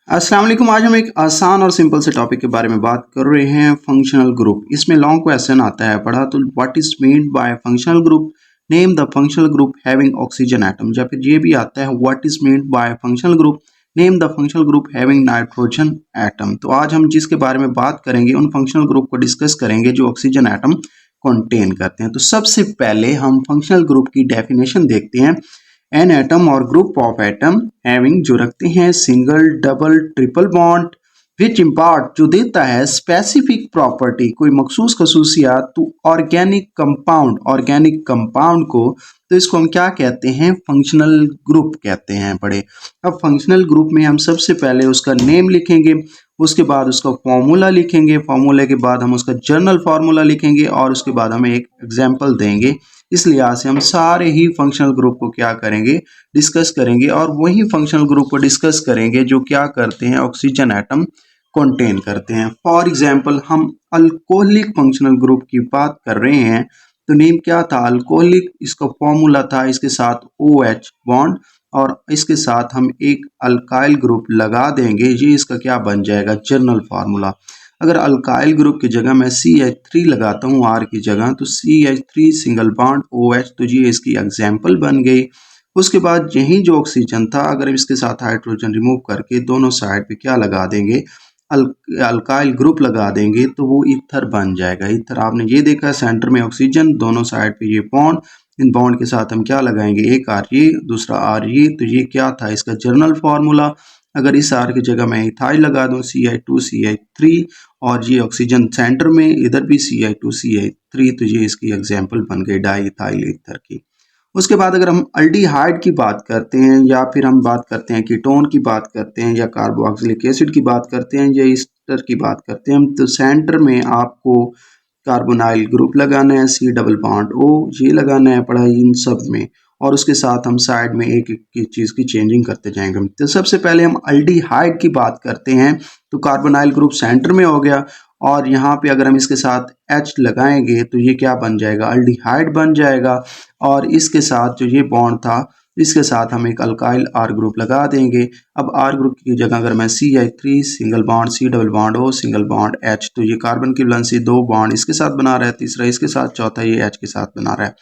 अस्सलाम वालेकुम। आज हम एक आसान और सिंपल से टॉपिक के बारे में बात कर रहे हैं, फंक्शनल ग्रुप। इसमें लॉन्ग क्वेश्चन आता है पढ़ा, तो what is mean by functional group, name the functional group having oxygen atom. या फिर ये भी आता है what is mean by functional group, name the functional group having nitrogen atom. तो आज हम जिसके बारे में बात करेंगे उन फंक्शनल ग्रुप को डिस्कस करेंगे जो ऑक्सीजन एटम कंटेन करते हैं। तो सबसे पहले हम फंक्शनल ग्रुप की डेफिनेशन देखते हैं। एन एटम और ग्रुप ऑफ एटम हैविंग जो रखते हैं single double triple bond which impart जो देता है स्पेसिफिक प्रॉपर्टी कोई मखसूस खसूसियात तो ऑर्गेनिक कंपाउंड को, तो इसको हम क्या कहते हैं, फंक्शनल ग्रुप कहते हैं पढ़े। अब फंक्शनल ग्रुप में हम सबसे पहले उसका नेम लिखेंगे, उसके बाद उसका फॉर्मूला लिखेंगे, फॉर्मूले के बाद हम उसका जर्नल फार्मूला लिखेंगे और उसके बाद हम एक एग्जाम्पल देंगे। इस लिहाज से हम सारे ही फंक्शनल ग्रुप को क्या करेंगे, डिस्कस करेंगे और वही फंक्शनल ग्रुप को डिस्कस करेंगे जो क्या करते हैं, ऑक्सीजन एटम कंटेन करते हैं। फॉर एग्जांपल हम अल्कोहलिक फंक्शनल ग्रुप की बात कर रहे हैं, तो नेम क्या था, अल्कोहलिक। इसका फॉर्मूला था इसके साथ OH बॉन्ड और इसके साथ हम एक अल्काइल ग्रुप लगा देंगे, ये इसका क्या बन जाएगा, जर्नल फार्मूला। अगर अल्काइल ग्रुप की जगह मैं CH3 लगाता हूँ R की जगह, तो CH3 सिंगल बॉन्ड OH, तो ये इसकी एग्जाम्पल बन गई। उसके बाद यही जो ऑक्सीजन था, अगर इसके साथ हाइड्रोजन रिमूव करके दोनों साइड पे क्या लगा देंगे, अल्काइल ग्रुप लगा देंगे, तो वो ईथर बन जाएगा। ईथर आपने ये देखा, सेंटर में ऑक्सीजन, दोनों साइड पे ये बॉन्ड, इन बॉन्ड के साथ हम क्या लगाएंगे, एक R ये, दूसरा R ये, तो ये क्या था, इसका जर्नल फार्मूला। अगर इस R की जगह मैं इथाइल लगा दूं, CH2 CH3, और ये ऑक्सीजन सेंटर में, इधर भी CH2 CH3, तो ये इसकी एग्जाम्पल बन गई डाई इथाइल ईथर की। उसके बाद अगर हम अल्डिहाइड की बात करते हैं या फिर हम बात करते हैं कीटोन की बात करते हैं या कार्बोक्सिलिक एसिड की बात करते हैं या ईस्टर की बात करते हैं, तो सेंटर में आपको कार्बोनाइल ग्रुप लगाना है, C डबल बॉन्ड O ये लगाना है पढ़ा इन सब में, और उसके साथ हम साइड में एक एक चीज़ की चेंजिंग करते जाएंगे। तो सबसे पहले हम अल्डिहाइड की बात करते हैं, तो कार्बोनाइल ग्रुप सेंटर में हो गया और यहाँ पे अगर हम इसके साथ H लगाएंगे तो ये क्या बन जाएगा, अल्डिहाइड बन जाएगा। और इसके साथ जो ये बॉन्ड था, इसके साथ हम एक अल्काइल R ग्रुप लगा देंगे। अब R ग्रुप की जगह अगर मैं CH3 single bond C double bond O single bond H, तो ये कार्बन की वैलेंसी दो बॉन्ड इसके साथ बना रहा है, तीसरा इसके साथ, चौथा ये H के साथ बना रहा है,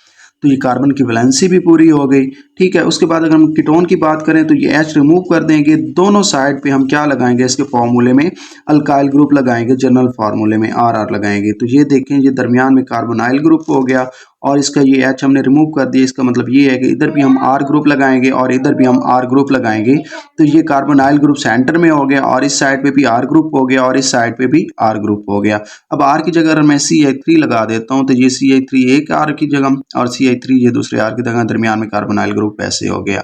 तो ये कार्बन की वैलेंसी भी पूरी हो गई। ठीक है, उसके बाद अगर हम कीटोन की बात करें तो ये H रिमूव कर देंगे, दोनों साइड पे हम क्या लगाएंगे, इसके फॉर्मूले में अल्काइल ग्रुप लगाएंगे, जनरल फार्मूले में RR लगाएंगे, तो ये देखें ये दरमियान में कार्बोनाइल ग्रुप हो गया और इसका ये H हमने रिमूव कर दिया। इसका मतलब ये है कि इधर भी हम R ग्रुप लगाएंगे और इधर भी हम R ग्रुप लगाएंगे, तो ये कार्बोनाइल ग्रुप सेंटर में हो गया और इस साइड पे भी R ग्रुप हो गया और इस साइड पे भी R ग्रुप हो गया। अब R की जगह अगर मैं CH3 लगा देता हूँ, तो ये CH3 एक R की जगह और CH3 ये दूसरे R की जगह, दरमियान में कार्बोनाइल ग्रुप ऐसे हो गया।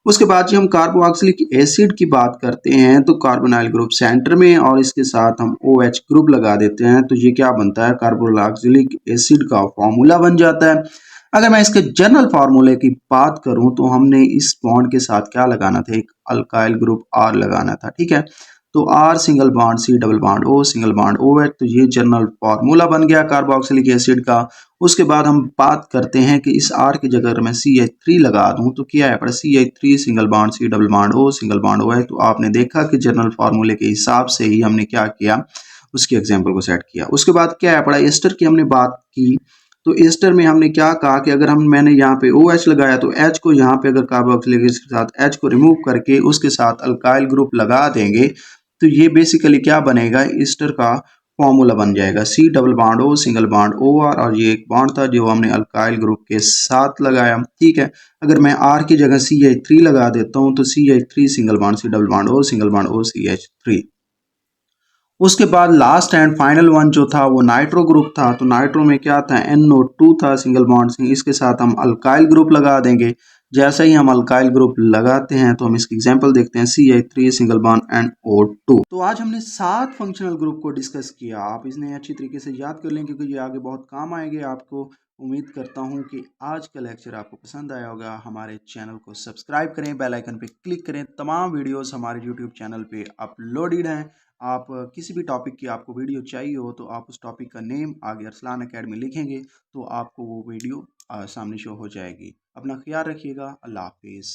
उसके बाद जो हम कार्बोक्सिलिक एसिड की बात करते हैं, तो कार्बोनाइल ग्रुप सेंटर में और इसके साथ हम OH ग्रुप लगा देते हैं, तो ये क्या बनता है, कार्बोक्सिलिक एसिड का फॉर्मूला बन जाता है। अगर मैं इसके जनरल फार्मूले की बात करूं, तो हमने इस बॉन्ड के साथ क्या लगाना था, एक अल्काइल ग्रुप R लगाना था। ठीक है, तो R single bond C double bond O single bond OH, तो ये जनरल फार्मूला बन गया कार्बोक्सिलिक एसिड का। उसके बाद हम बात करते हैं कि इस R की जगह अगर मैं CH3 लगा दूं, तो क्या है, पर CH3 single bond C double bond O single bond OH, तो आपने देखा कि जनरल फार्मूले के हिसाब से ही हमने क्या किया, उसकी एग्जाम्पल को सेट किया। उसके बाद क्या है पड़ा, एस्टर की हमने बात की, तो एस्टर में हमने क्या कहा कि अगर मैंने यहाँ पे OH लगाया, तो H को यहाँ पे अगर कार्बोक्सिलिक एसिड के साथ H को रिमूव करके उसके साथ अल्काइल ग्रुप लगा देंगे, तो ये बेसिकली क्या बनेगा, ईस्टर का फॉर्मूला बन जाएगा, C double bond O single bond OR, और ये एक बॉन्ड था जो हमने अल्काइल ग्रुप के साथ लगाया। ठीक है, अगर मैं R की जगह CH3 लगा देता हूँ, तो CH3 single bond C double bond O single bond O CH3। उसके बाद लास्ट एंड फाइनल वन जो था वो नाइट्रो ग्रुप था, तो नाइट्रो में क्या था, NO2 था सिंगल बॉन्ड से, इसके साथ हम अल्काइल ग्रुप लगा देंगे। जैसे ही हम अल्काइल ग्रुप लगाते हैं तो हम इसकी एग्जांपल देखते हैं, CH3 सिंगल बॉन्ड NO2। तो आज हमने 7 फंक्शनल ग्रुप को डिस्कस किया, आप इन्हें अच्छी तरीके से याद कर लें क्योंकि ये आगे बहुत काम आएंगे आपको। उम्मीद करता हूँ कि आज का लेक्चर आपको पसंद आया होगा। हमारे चैनल को सब्सक्राइब करें, बेल आइकन पे क्लिक करें, तमाम वीडियोस हमारे यूट्यूब चैनल पे अपलोडेड हैं। आप किसी भी टॉपिक की आपको वीडियो चाहिए हो तो आप उस टॉपिक का नेम आगे अरसलान अकेडमी लिखेंगे तो आपको वो वीडियो सामने शो हो जाएगी। अपना ख्याल रखिएगा। अल्लाह हाफिज़।